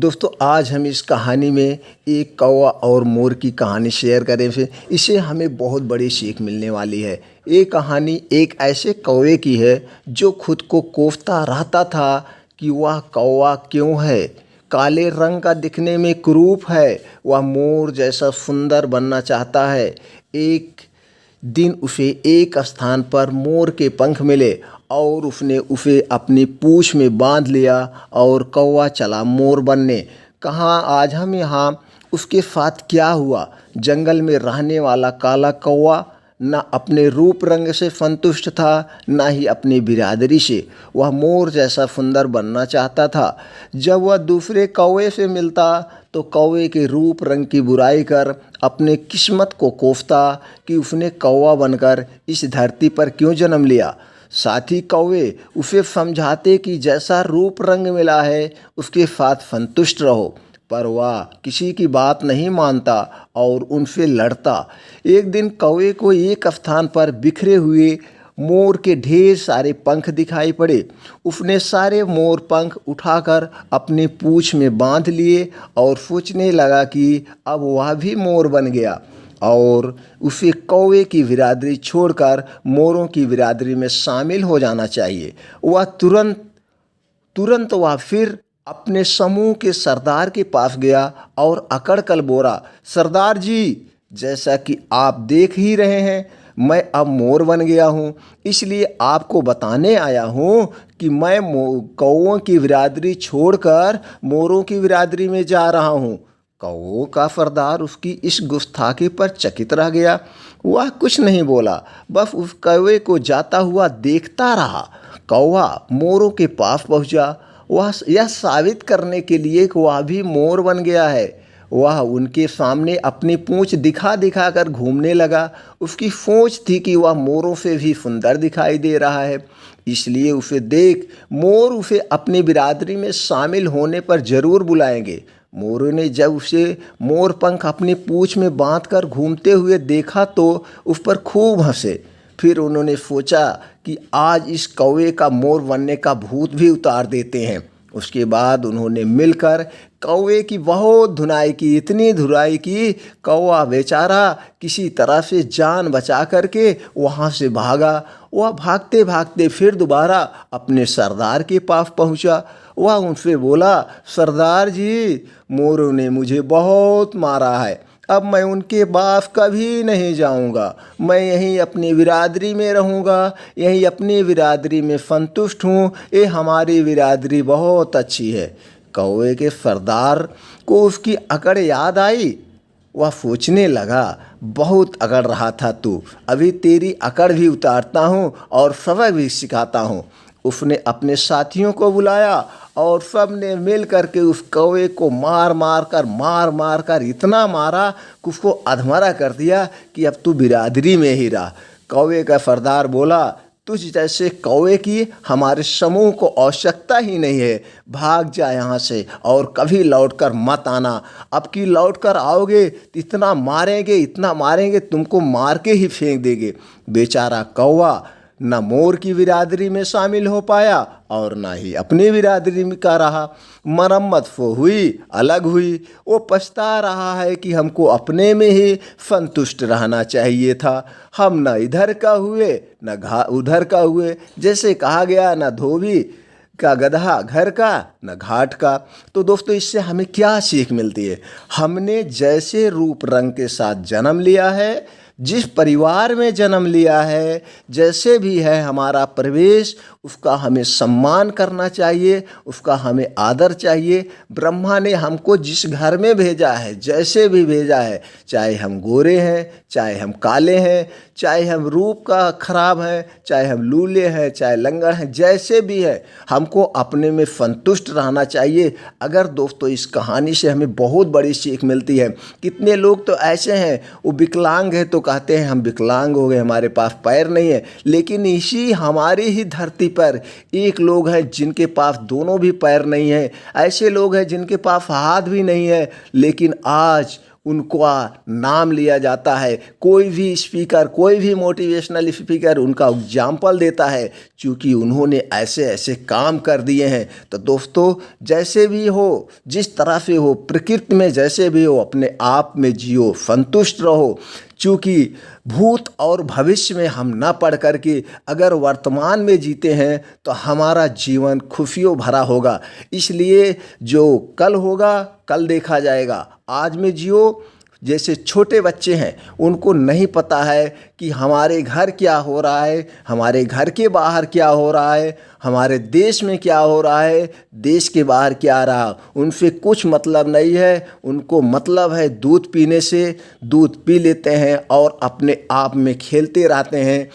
दोस्तों आज हम इस कहानी में एक कौवा और मोर की कहानी शेयर करें। फिर इससे हमें बहुत बड़ी सीख मिलने वाली है। ये कहानी एक ऐसे कौवे की है जो खुद को कोसता रहता था कि वह कौवा क्यों है, काले रंग का दिखने में कुरूप है, वह मोर जैसा सुंदर बनना चाहता है। एक दिन उसे एक स्थान पर मोर के पंख मिले और उसने उसे अपनी पूंछ में बांध लिया और कौवा चला मोर बनने। कहाँ आज हम यहाँ उसके साथ क्या हुआ। जंगल में रहने वाला काला कौवा न अपने रूप रंग से संतुष्ट था, न ही अपनी बिरादरी से। वह मोर जैसा सुंदर बनना चाहता था। जब वह दूसरे कौवे से मिलता तो कौवे के रूप रंग की बुराई कर अपने किस्मत को कोसता कि उसने कौवा बनकर इस धरती पर क्यों जन्म लिया। साथी कौवे उसे समझाते कि जैसा रूप रंग मिला है उसके साथ संतुष्ट रहो, पर वह किसी की बात नहीं मानता और उनसे लड़ता। एक दिन कौवे को एक स्थान पर बिखरे हुए मोर के ढेर सारे पंख दिखाई पड़े। उसने सारे मोर पंख उठाकर अपनी पूंछ में बांध लिए और सोचने लगा कि अब वह भी मोर बन गया और उसे कौवे की बिरादरी छोड़कर मोरों की बिरादरी में शामिल हो जाना चाहिए। वह तुरंत वह फिर अपने समूह के सरदार के पास गया और अकड़ कर बोला, सरदार जी, जैसा कि आप देख ही रहे हैं मैं अब मोर बन गया हूँ, इसलिए आपको बताने आया हूँ कि मैं कौवों की बिरादरी छोड़कर मोरों की बिरादरी में जा रहा हूँ। कौवों का सरदार उसकी इस गुस्ताखी पर चकित रह गया। वह कुछ नहीं बोला, बस उस कौवे को जाता हुआ देखता रहा। कौवा मोरों के पास पहुंचा। वह यह साबित करने के लिए कि वह भी मोर बन गया है। वह उनके सामने अपनी पूंछ दिखा दिखा कर घूमने लगा। उसकी सोच थी कि वह मोरों से भी सुंदर दिखाई दे रहा है, इसलिए उसे देख मोर उसे अपनी बिरादरी में शामिल होने पर जरूर बुलाएंगे। मोरों ने जब उसे मोर पंख अपनी पूंछ में बांधकर घूमते हुए देखा तो उस पर खूब हंसे। फिर उन्होंने सोचा कि आज इस कौवे का मोर बनने का भूत भी उतार देते हैं। उसके बाद उन्होंने मिलकर कौवे की बहुत धुनाई की, इतनी धुनाई की कौवा बेचारा किसी तरह से जान बचा करके वहाँ से भागा। वह भागते भागते फिर दोबारा अपने सरदार के पास पहुँचा। वह उनसे बोला, सरदार जी, मोरों ने मुझे बहुत मारा है, अब मैं उनके पास कभी नहीं जाऊंगा। मैं यहीं अपनी बिरादरी में रहूंगा, यहीं अपनी बिरादरी में संतुष्ट हूँ। ये हमारी बिरादरी बहुत अच्छी है। कौवे के सरदार को उसकी अकड़ याद आई। वह सोचने लगा, बहुत अकड़ रहा था तू, अभी तेरी अकड़ भी उतारता हूँ और सबक भी सिखाता हूँ। उसने अपने साथियों को बुलाया और सब ने मिल करके उस कौवे को मार मार कर इतना मारा कि उसको अधमरा कर दिया कि अब तू बिरादरी में ही रहा। कौवे का सरदार बोला, तुझ जैसे कौवे की हमारे समूह को आवश्यकता ही नहीं है, भाग जा यहाँ से और कभी लौटकर मत आना। अब की लौटकर आओगे तो इतना मारेंगे तुमको मार के ही फेंक देंगे। बेचारा कौवा न मोर की बिरादरी में शामिल हो पाया और न ही अपनी बिरादरी में का रहा। मरम्मत वो हुई, अलग हुई। वो पछता रहा है कि हमको अपने में ही संतुष्ट रहना चाहिए था। हम न इधर का हुए न उधर का हुए। जैसे कहा गया, न धोबी का गधा घर का न घाट का। तो दोस्तों इससे हमें क्या सीख मिलती है। हमने जैसे रूप रंग के साथ जन्म लिया है, जिस परिवार में जन्म लिया है, जैसे भी है हमारा प्रवेश, उसका हमें सम्मान करना चाहिए, उसका हमें आदर चाहिए। ब्रह्मा ने हमको जिस घर में भेजा है, जैसे भी भेजा है, चाहे हम गोरे हैं, चाहे हम काले हैं, चाहे हम रूप का खराब हैं, चाहे हम लूले हैं, चाहे लंगड़ हैं, जैसे भी है, हमको अपने में संतुष्ट रहना चाहिए। अगर दोस्तों इस कहानी से हमें बहुत बड़ी सीख मिलती है। कितने लोग तो ऐसे हैं, वो विकलांग है तो कहते हैं हम विकलांग हो गए, हमारे पास पैर नहीं है। लेकिन इसी हमारी ही धरती पर एक लोग हैं जिनके पास दोनों भी पैर नहीं है। ऐसे लोग हैं जिनके पास हाथ भी नहीं है, लेकिन आज उनका नाम लिया जाता है। कोई भी स्पीकर, कोई भी मोटिवेशनल स्पीकर उनका एग्जाम्पल देता है, क्योंकि उन्होंने ऐसे ऐसे काम कर दिए हैं। तो दोस्तों, जैसे भी हो, जिस तरह से हो, प्रकृति में जैसे भी हो, अपने आप में जियो, संतुष्ट रहो। क्योंकि भूत और भविष्य में हम ना पढ़ करके अगर वर्तमान में जीते हैं तो हमारा जीवन खुशियों भरा होगा। इसलिए जो कल होगा कल देखा जाएगा, आज में जियो। जैसे छोटे बच्चे हैं, उनको नहीं पता है कि हमारे घर क्या हो रहा है, हमारे घर के बाहर क्या हो रहा है, हमारे देश में क्या हो रहा है, देश के बाहर क्या रहा, उनसे कुछ मतलब नहीं है। उनको मतलब है दूध पीने से, दूध पी लेते हैं और अपने आप में खेलते रहते हैं।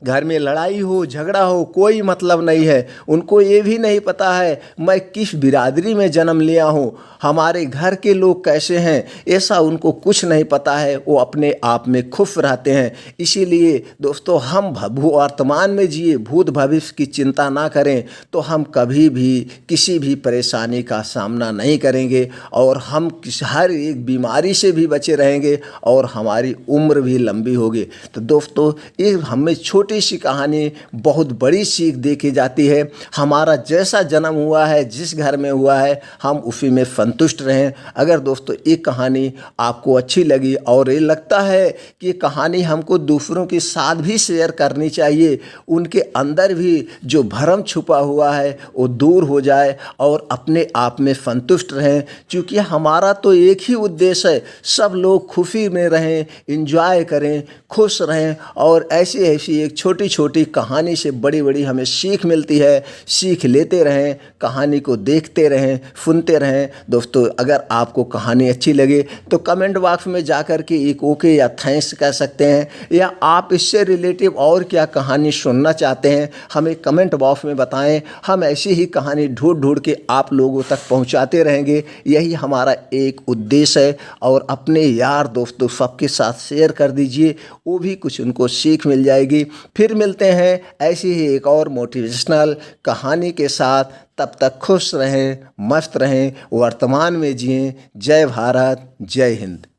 घर में लड़ाई हो, झगड़ा हो, कोई मतलब नहीं है। उनको ये भी नहीं पता है मैं किस बिरादरी में जन्म लिया हूँ, हमारे घर के लोग कैसे हैं, ऐसा उनको कुछ नहीं पता है। वो अपने आप में खुश रहते हैं। इसीलिए दोस्तों, हम वर्तमान में जिए, भूत भविष्य की चिंता ना करें तो हम कभी भी किसी भी परेशानी का सामना नहीं करेंगे और हम हर एक बीमारी से भी बचे रहेंगे और हमारी उम्र भी लंबी होगी। तो दोस्तों, ये हमें छोटी सी कहानी बहुत बड़ी सीख दे के जाती है। हमारा जैसा जन्म हुआ है, जिस घर में हुआ है, हम उसी में संतुष्ट रहें। अगर दोस्तों ये कहानी आपको अच्छी लगी और ये लगता है कि ये कहानी हमको दूसरों के साथ भी शेयर करनी चाहिए, उनके अंदर भी जो भरम छुपा हुआ है वो दूर हो जाए और अपने आप में संतुष्ट रहें। क्योंकि हमारा तो एक ही उद्देश्य है, सब लोग खुशी में रहें, एंजॉय करें, खुश रहें। और ऐसी ऐसी एक छोटी छोटी कहानी से बड़ी बड़ी हमें सीख मिलती है। सीख लेते रहें, कहानी को देखते रहें, सुनते रहें। दोस्तों, अगर आपको कहानी अच्छी लगे तो कमेंट बॉक्स में जा कर के एक ओके या थैंक्स कह सकते हैं, या आप इससे रिलेटिव और क्या कहानी सुनना चाहते हैं हमें कमेंट बॉक्स में बताएं। हम ऐसी ही कहानी ढूंढ ढूंढ के आप लोगों तक पहुंचाते रहेंगे। यही हमारा एक उद्देश्य है। और अपने यार दोस्तों सबके साथ शेयर कर दीजिए, वो भी कुछ उनको सीख मिल जाएगी। फिर मिलते हैं ऐसी ही एक और मोटिवेशनल कहानी के साथ। तब तक खुश रहें, मस्त रहें, वर्तमान में जिएं। जय भारत, जय हिंद।